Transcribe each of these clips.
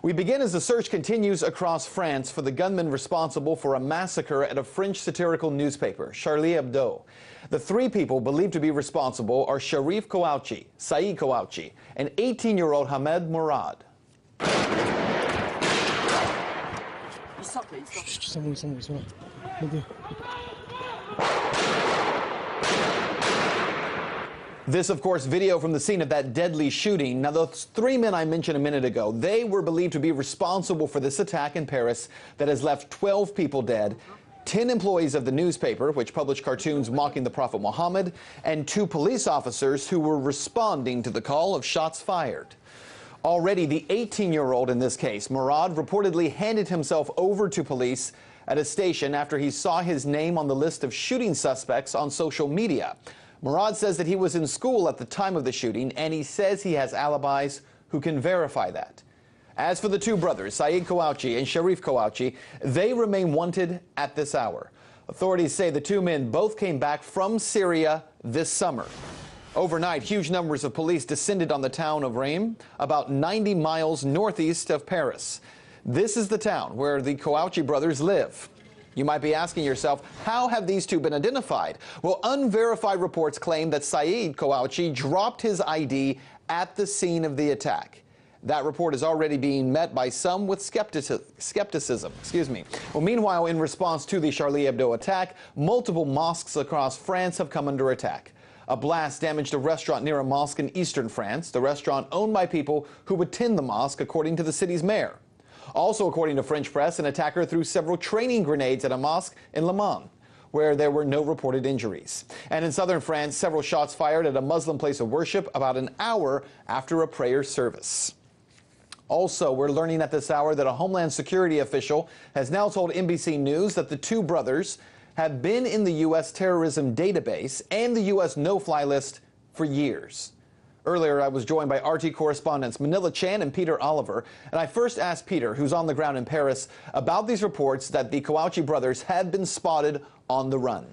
We begin as the search continues across France for the gunman responsible for a massacre at a French satirical newspaper, Charlie Hebdo. The three people believed to be responsible are Sharif Kouachi, Saeed Kouachi, and 18-year-old Hamed Mourad. This, of course, video from the scene of that deadly shooting. Now, those three men I mentioned a minute ago, they were believed to be responsible for this attack in Paris that has left 12 people dead, 10 employees of the newspaper, which published cartoons mocking the Prophet Muhammad, and 2 police officers who were responding to the call of shots fired. Already, the 18-year-old in this case, Mourad, reportedly handed himself over to police at a station after he saw his name on the list of shooting suspects on social media. Mourad says that he was in school at the time of the shooting, and he says he has alibis who can verify that. As for the two brothers, Saeed Kouachi and Sharif Kouachi, they remain wanted at this hour. Authorities say the two men both came back from Syria this summer. Overnight, huge numbers of police descended on the town of Reims, about 90 miles northeast of Paris. This is the town where the Kouachi brothers live. You might be asking yourself, how have these two been identified? Well, unverified reports claim that Saeed Kouachi dropped his ID at the scene of the attack. That report is already being met by some with skepticism. Well, meanwhile, in response to the Charlie Hebdo attack, multiple mosques across France have come under attack. A blast damaged a restaurant near a mosque in eastern France, the restaurant owned by people who attend the mosque, according to the city's mayor. Also, according to French press, an attacker threw several training grenades at a mosque in Le Mans, where there were no reported injuries. And in southern France, several shots fired at a Muslim place of worship about an hour after a prayer service. Also, we're learning at this hour that a Homeland Security official has now told NBC News that the two brothers have been in the U.S. terrorism database and the U.S. no-fly list for years. Earlier, I was joined by RT correspondents Manila Chan and Peter Oliver, and I first asked Peter, who's on the ground in Paris, about these reports that the Kouachi brothers had been spotted on the run.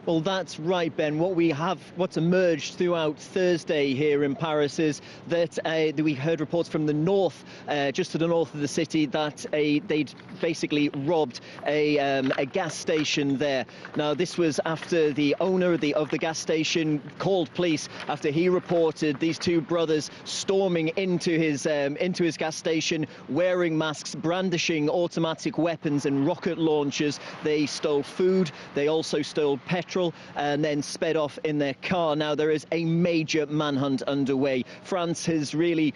Well, that's right, Ben. What's emerged throughout Thursday here in Paris is that we heard reports from the north, just to the north of the city, that they'd basically robbed a gas station there. Now, this was after the owner of the gas station called police after he reported these two brothers storming into his gas station, wearing masks, brandishing automatic weapons and rocket launchers. They stole food. They also stole petrol and then sped off in their car. Now, there is a major manhunt underway. France is really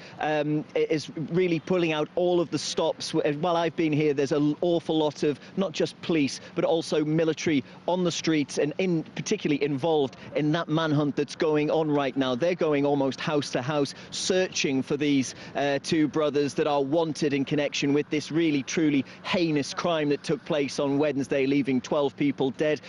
pulling out all of the stops. While I've been here, there's an awful lot of not just police but also military on the streets and particularly involved in that manhunt that's going on right now. They're going almost house to house searching for these two brothers that are wanted in connection with this really truly heinous crime that took place on Wednesday, leaving 12 people dead.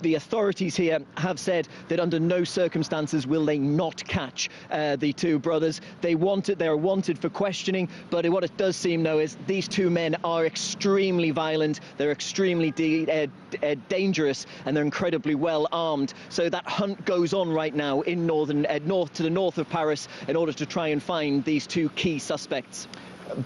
The authorities here have said that under no circumstances will they not catch the two brothers. They are wanted for questioning, but what it does seem, though, is these two men are extremely violent, they're extremely dangerous, and they're incredibly well armed. So that hunt goes on right now in to the north of Paris in order to try and find these two key suspects.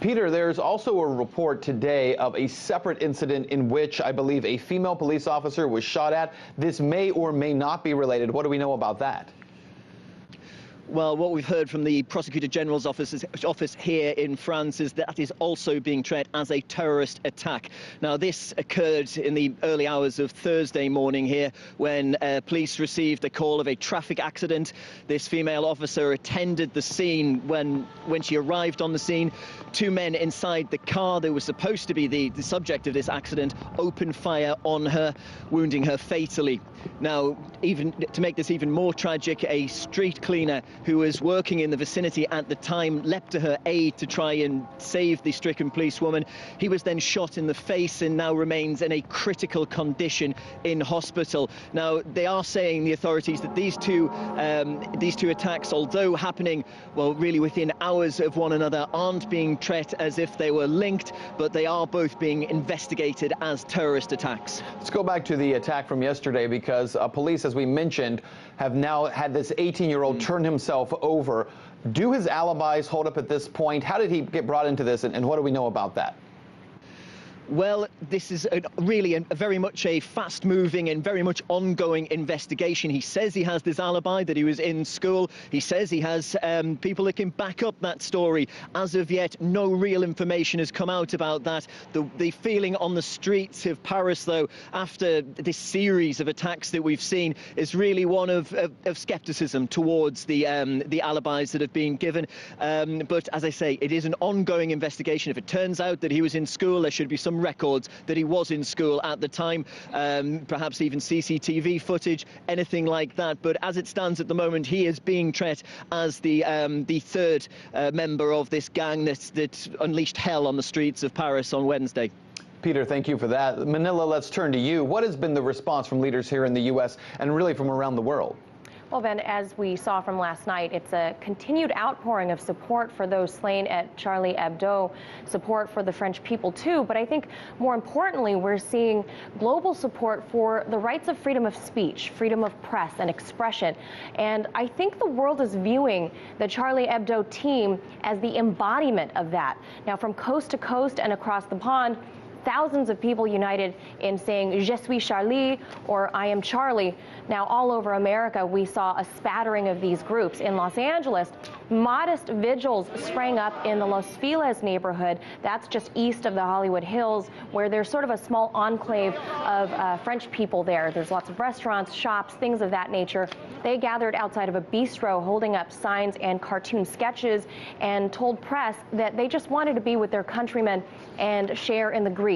Peter, there's also a report today of a separate incident in which I believe a female police officer was shot at. This may or may not be related. What do we know about that? Well, what we've heard from the Prosecutor General's office here in France is that is also being treated as a terrorist attack. Now, this occurred in the early hours of Thursday morning here when police received a call of a traffic accident. This female officer attended the scene. When she arrived on the scene, two men inside the car that was supposed to be the subject of this accident opened fire on her, wounding her fatally. Now, even to make this even more tragic, a street cleaner who was working in the vicinity at the time leapt to her aid to try and save the stricken policewoman. He was then shot in the face and now remains in a critical condition in hospital. Now, they are saying, the authorities, that these two attacks, although happening, well, really within hours of one another, aren't being treated as if they were linked, but they are both being investigated as terrorist attacks. Let's go back to the attack from yesterday, because police, as we mentioned, have now had this 18-year-old turn himself over. Do his alibis hold up at this point? How did he get brought into this, and what do we know about that? Well, this is really very much a fast-moving and very much ongoing investigation. He says he has this alibi, that he was in school. He says he has people that can back up that story. As of yet, no real information has come out about that. The feeling on the streets of Paris, though, after this series of attacks that we've seen, is really one of skepticism towards the alibis that have been given. But as I say, it is an ongoing investigation. If it turns out that he was in school, there should be some records that he was in school at the time, perhaps even CCTV footage, anything like that. But as it stands at the moment, he is being treated as the third member of this gang that unleashed hell on the streets of Paris on Wednesday. Peter, thank you for that. Manila, let's turn to you. What has been the response from leaders here in the U.S. and really from around the world? Well, Ben, as we saw from last night, it's a continued outpouring of support for those slain at Charlie Hebdo, support for the French people, too. But I think more importantly, we're seeing global support for the rights of freedom of speech, freedom of press and expression. And I think the world is viewing the Charlie Hebdo team as the embodiment of that. Now, from coast to coast and across the pond, thousands of people united in saying, "Je suis Charlie," or "I am Charlie." Now, all over America, we saw a spattering of these groups. In Los Angeles, modest vigils sprang up in the Los Feliz neighborhood. That's just east of the Hollywood Hills, where there's sort of a small enclave of French people there. There's lots of restaurants, shops, things of that nature. They gathered outside of a bistro, holding up signs and cartoon sketches, and told press that they just wanted to be with their countrymen and share in the grief.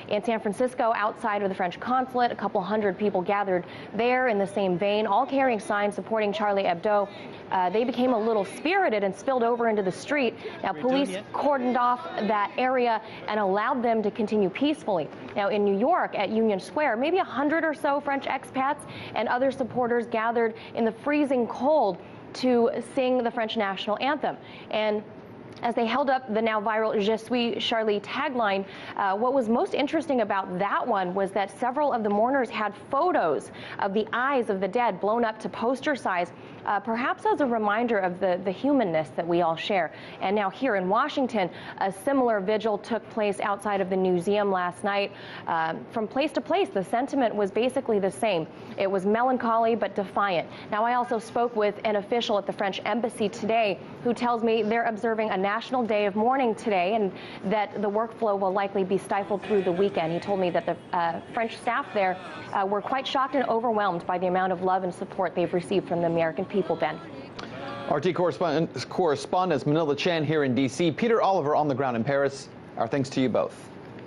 In San Francisco, outside of the French consulate, a couple hundred people gathered there in the same vein, all carrying signs supporting Charlie Hebdo. They became a little spirited and spilled over into the street. Now, police cordoned off that area and allowed them to continue peacefully. Now, in New York at Union Square, maybe 100 or so French expats and other supporters gathered in the freezing cold to sing the French national anthem. And as they held up the now viral "Je suis Charlie" tagline, what was most interesting about that one was that several of the mourners had photos of the eyes of the dead blown up to poster size, perhaps as a reminder of the humanness that we all share. And now here in Washington, a similar vigil took place outside of the museum last night. From place to place, the sentiment was basically the same. It was melancholy but defiant. Now, I also spoke with an official at the French embassy today who tells me they're observing a national day of mourning today and that the workflow will likely be stifled through the weekend. He told me that the French staff there were quite shocked and overwhelmed by the amount of love and support they've received from the American people, Ben. RT correspondent Manila Chan here in D.C. Peter Oliver on the ground in Paris. Our thanks to you both.